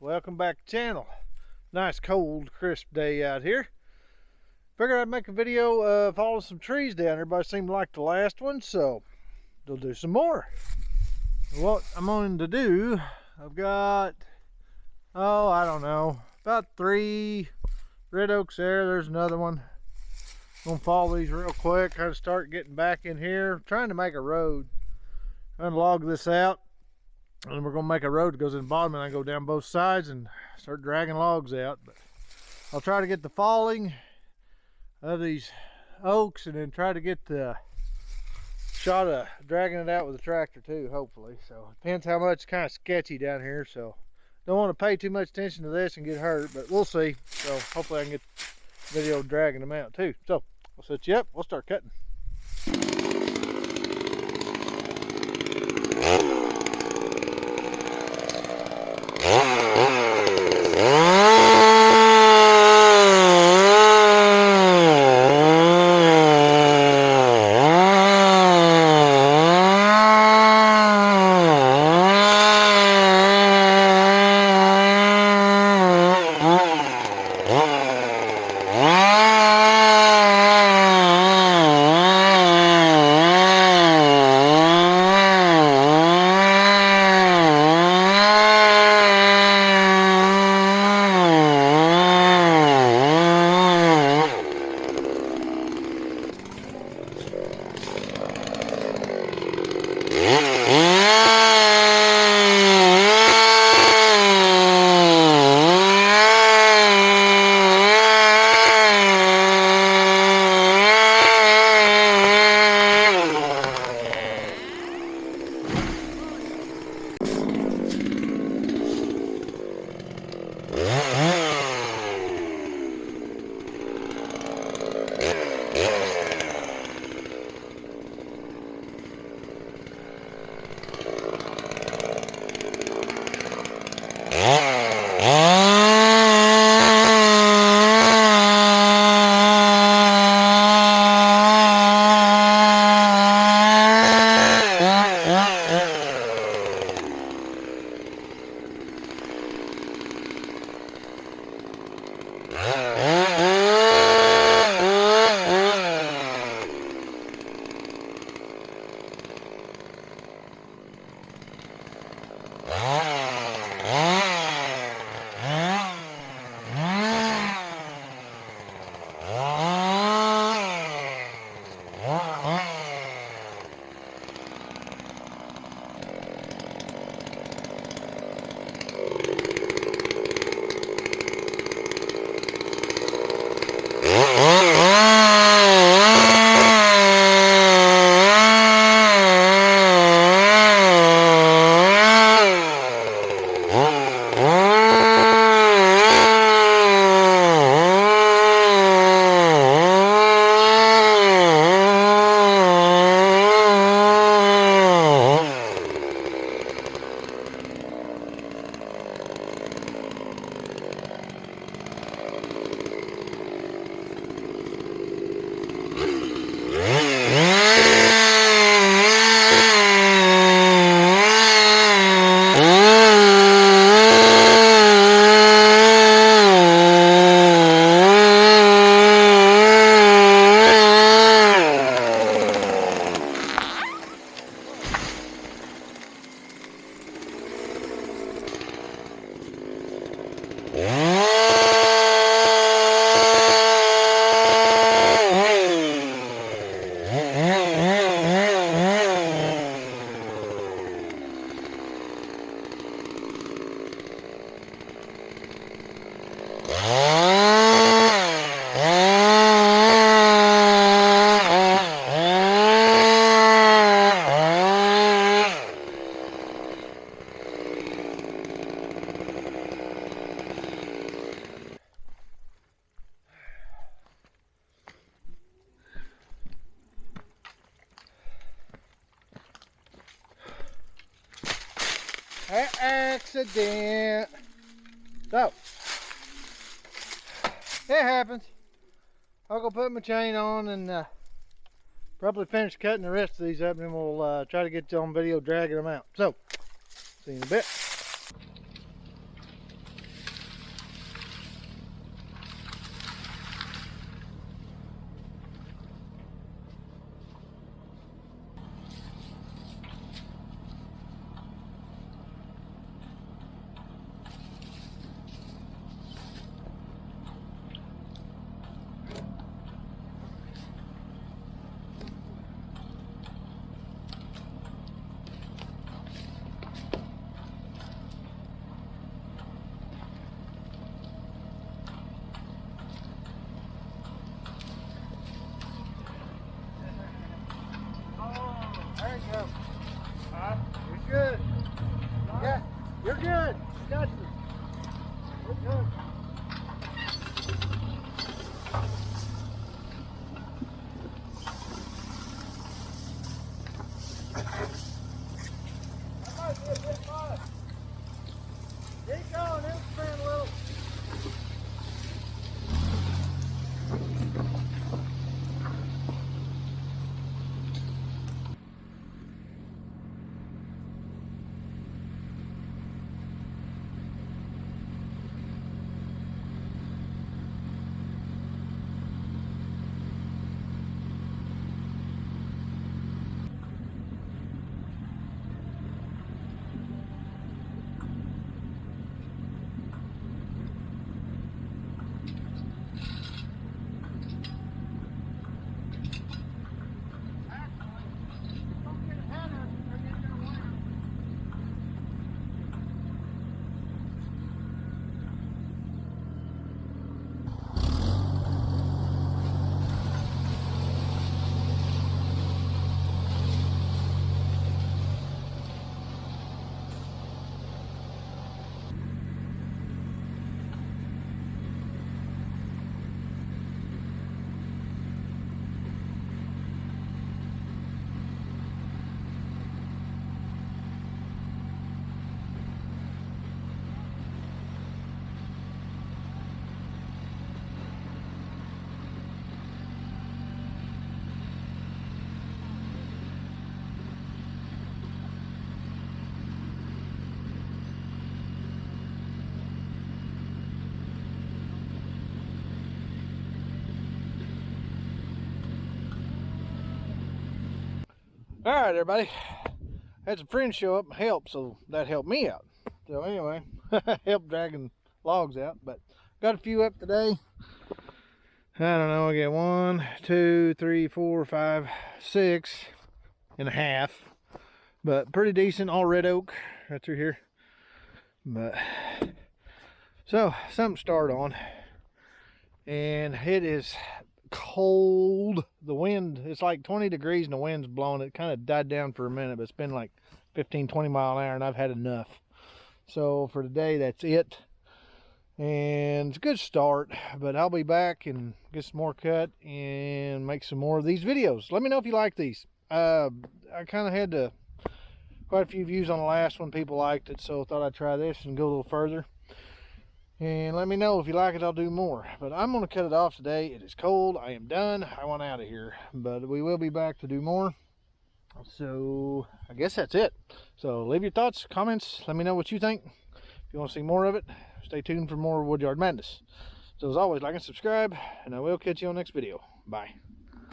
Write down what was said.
welcome back to the channel. Nice cold crisp day out here. Figured I'd make a video of hauling some trees down. Everybody seemed to like the last one, so we'll do some more. What I'm going to do, I've got, I don't know, about 3 red oaks there. There's another one. I'm gonna follow these real quick, kind of start getting back in here. I'm trying to make a road. Unlog this out, and we're gonna make a road that goes in the bottom, and I go down both sides and start dragging logs out. But I'll try to get the falling of these oaks, and then try to get the shot of dragging it out with a tractor too, hopefully. So it depends how much. It's kind of sketchy down here, so don't want to pay too much attention to this and get hurt, but we'll see. So hopefully I can get the video dragging them out too. So I'll set you up, we'll start cutting. Accident. So it happens. I'll go put my chain on and probably finish cutting the rest of these up, and then we'll try to get you on video dragging them out. So see you in a bit. All right, everybody. Had some friends show up and help, so that helped me out. So anyway, helped dragging logs out, but got a few up today. I don't know, I get 1, 2, 3, 4, 5, 6 and a half, but pretty decent, all red oak right through here. But so something to start on, and it is cold. The wind, it's like 20 degrees and the wind's blowing. It kind of died down for a minute, but it's been like 15-20 mile an hour, and I've had enough. So for today, that's it. And it's a good start, but I'll be back and get some more cut and make some more of these videos. Let me know if you like these. I kind of had quite a few views on the last one. People liked it, so I thought I'd try this and go a little further. And let me know if you like it, I'll do more. But I'm going to cut it off today. It is cold. I am done. I want out of here. But we will be back to do more. So I guess that's it. So leave your thoughts, comments. Let me know what you think. If you want to see more of it, stay tuned for more Woodyard Madness. So as always, like and subscribe, and I will catch you on the next video. Bye.